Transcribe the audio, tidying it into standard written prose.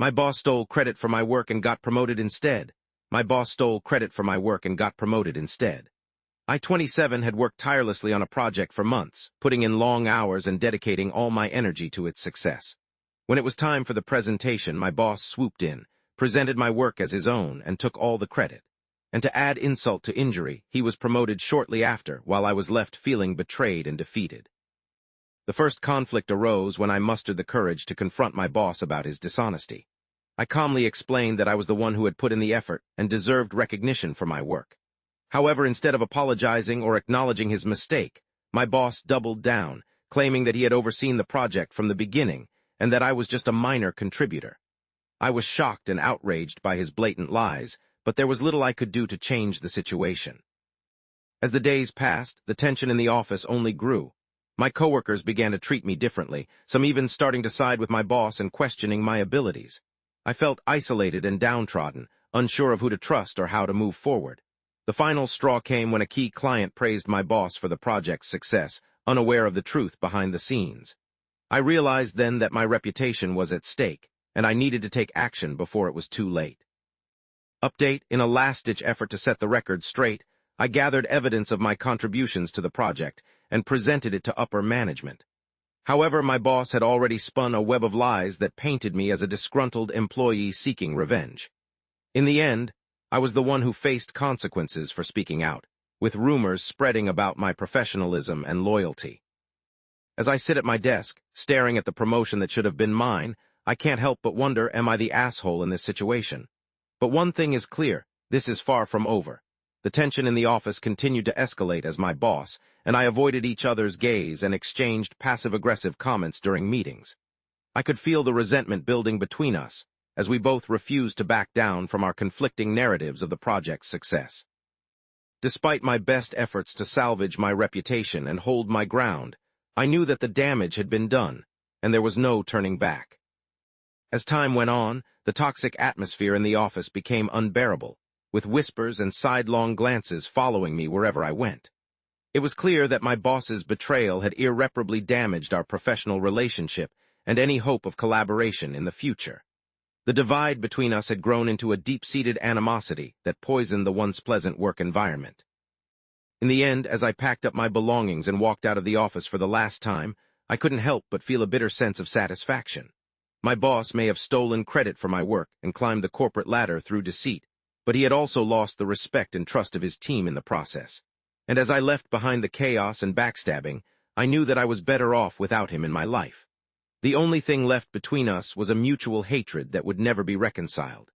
My boss stole credit for my work and got promoted instead. My boss stole credit for my work and got promoted instead. I, 27, had worked tirelessly on a project for months, putting in long hours and dedicating all my energy to its success. When it was time for the presentation, my boss swooped in, presented my work as his own, and took all the credit. And to add insult to injury, he was promoted shortly after, while I was left feeling betrayed and defeated. The first conflict arose when I mustered the courage to confront my boss about his dishonesty. I calmly explained that I was the one who had put in the effort and deserved recognition for my work. However, instead of apologizing or acknowledging his mistake, my boss doubled down, claiming that he had overseen the project from the beginning and that I was just a minor contributor. I was shocked and outraged by his blatant lies, but there was little I could do to change the situation. As the days passed, the tension in the office only grew. My coworkers began to treat me differently, some even starting to side with my boss and questioning my abilities. I felt isolated and downtrodden, unsure of who to trust or how to move forward. The final straw came when a key client praised my boss for the project's success, unaware of the truth behind the scenes. I realized then that my reputation was at stake, and I needed to take action before it was too late. Update: in a last-ditch effort to set the record straight, I gathered evidence of my contributions to the project and presented it to upper management. However, my boss had already spun a web of lies that painted me as a disgruntled employee seeking revenge. In the end, I was the one who faced consequences for speaking out, with rumors spreading about my professionalism and loyalty. As I sit at my desk, staring at the promotion that should have been mine, I can't help but wonder, am I the asshole in this situation? But one thing is clear: this is far from over. The tension in the office continued to escalate as my boss and I avoided each other's gaze and exchanged passive-aggressive comments during meetings. I could feel the resentment building between us, as we both refused to back down from our conflicting narratives of the project's success. Despite my best efforts to salvage my reputation and hold my ground, I knew that the damage had been done, and there was no turning back. As time went on, the toxic atmosphere in the office became unbearable, with whispers and sidelong glances following me wherever I went. It was clear that my boss's betrayal had irreparably damaged our professional relationship and any hope of collaboration in the future. The divide between us had grown into a deep-seated animosity that poisoned the once pleasant work environment. In the end, as I packed up my belongings and walked out of the office for the last time, I couldn't help but feel a bitter sense of satisfaction. My boss may have stolen credit for my work and climbed the corporate ladder through deceit, but he had also lost the respect and trust of his team in the process. And as I left behind the chaos and backstabbing, I knew that I was better off without him in my life. The only thing left between us was a mutual hatred that would never be reconciled.